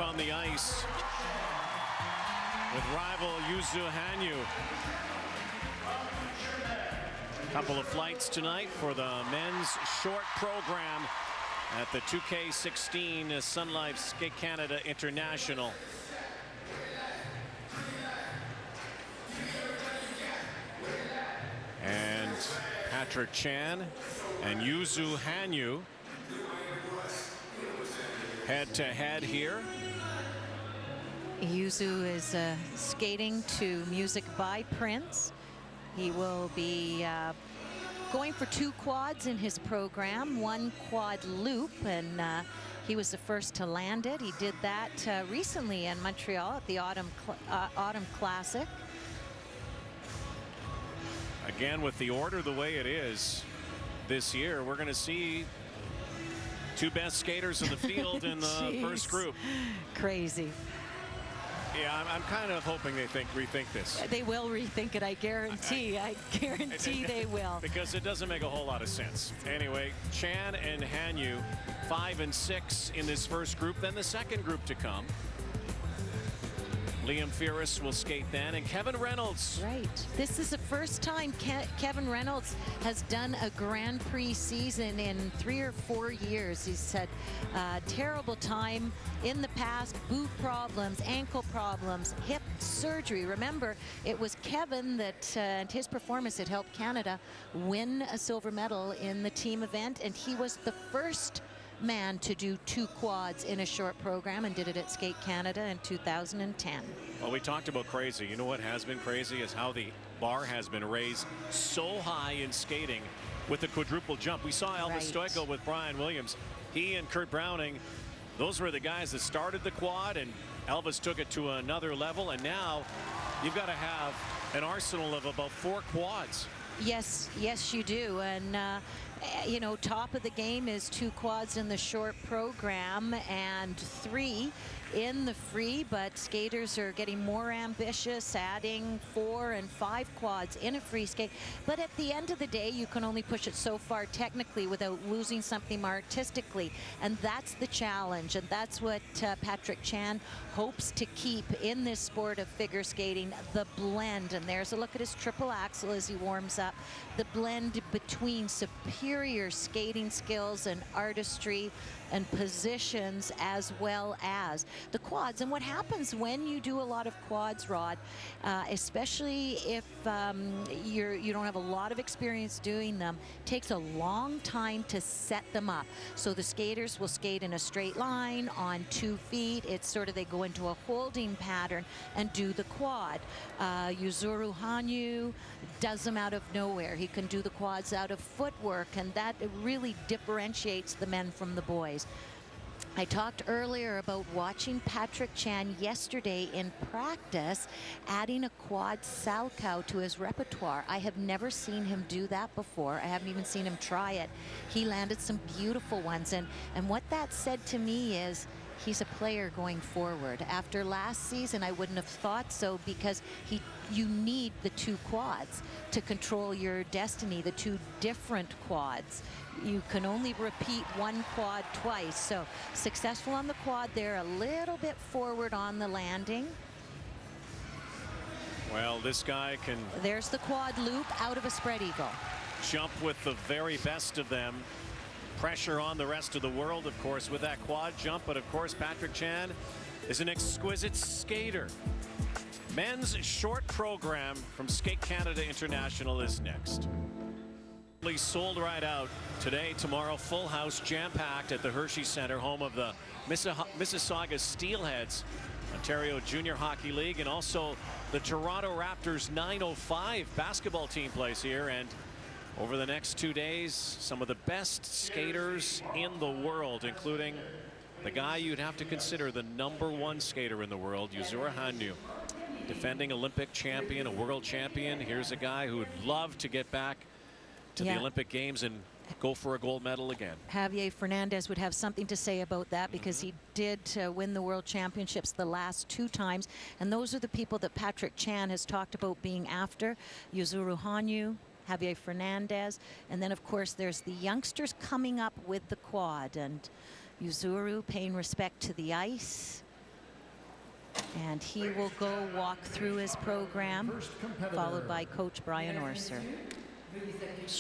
on the ice with rival Yuzuru Hanyu. Couple of flights tonight for the men's short program at the 2K16 Sun Life Skate Canada International. And Patrick Chan and Yuzuru Hanyu head-to-head here. Yuzuru is skating to music by Prince. He will be going for 2 quads in his program, 1 quad loop, and he was the first to land it. He did that recently in Montreal at the Autumn Classic. Again, with the order the way it is this year, we're going to see 2 best skaters in the field in the first group. Crazy. Yeah, I'm kind of hoping they rethink this. They will rethink it, I guarantee. I guarantee they will. Because it doesn't make a whole lot of sense. Anyway, Chan and Hanyu, 5 and 6 in this first group. Then the second group to come. Liam Ferris will skate then, and Kevin Reynolds. Right. This is the first time Kevin Reynolds has done a Grand Prix season in 3 or 4 years. He's had a terrible time in the past, boot problems, ankle problems, hip surgery. Remember, it was Kevin that and his performance that helped Canada win a silver medal in the team event, and he was the first man to do 2 quads in a short program and did it at Skate Canada in 2010. Well, we talked about crazy. You know what has been crazy is how the bar has been raised so high in skating with the quadruple jump. We saw Elvis Stoico with Brian Williams. He and Kurt Browning, those were the guys that started the quad, and Elvis took it to another level, and now you've got to have an arsenal of about 4 quads. Yes, you do. And you know, top of the game is 2 quads in the short program and 3 in the free, but skaters are getting more ambitious, adding 4 and 5 quads in a free skate. But at the end of the day, you can only push it so far technically without losing something more artistically, and that's the challenge, and that's what Patrick Chan hopes to keep in this sport of figure skating, the blend. And there's a look at his triple axel as he warms up, the blend between superior skating skills and artistry and positions, as well as the quads. And what happens when you do a lot of quads, Rod, especially if you don't have a lot of experience doing them, takes a long time to set them up. So the skaters will skate in a straight line on 2 feet. It's sort of, they go into a holding pattern and do the quad. Yuzuru Hanyu does them out of nowhere. He can do the quads out of footwork, and that really differentiates the men from the boys. I talked earlier about watching Patrick Chan yesterday in practice, adding a quad salchow to his repertoire. I have never seen him do that before. I haven't even seen him try it. He landed some beautiful ones, and what that said to me is he's a player going forward. After last season, I wouldn't have thought so, because you need the 2 quads to control your destiny, the 2 different quads. You can only repeat 1 quad twice. So successful on the quad there, a little bit forward on the landing. Well, this guy can... There's the quad loop out of a spread eagle. Jump with the very best of them. Pressure on the rest of the world, of course, with that quad jump. But of course, Patrick Chan is an exquisite skater. Men's short program from Skate Canada International is next. Sold right out today, tomorrow, full house, jam-packed at the Hershey Center, home of the Mississauga Steelheads, Ontario Junior Hockey League, and also the Toronto Raptors 905 basketball team plays here. And over the next 2 days, some of the best skaters in the world, including the guy you'd have to consider the #1 skater in the world, Yuzuru Hanyu, defending Olympic champion, a world champion. Here's a guy who would love to get back to the Olympic Games and go for a gold medal again. Javier Fernandez would have something to say about that, because he did win the World Championships the last 2 times. And those are the people that Patrick Chan has talked about being after. Yuzuru Hanyu, Javier Fernandez, and then of course there's the youngsters coming up with the quad, and Yuzuru paying respect to the ice. And he will go walk through his program, followed by Coach Brian Orser. So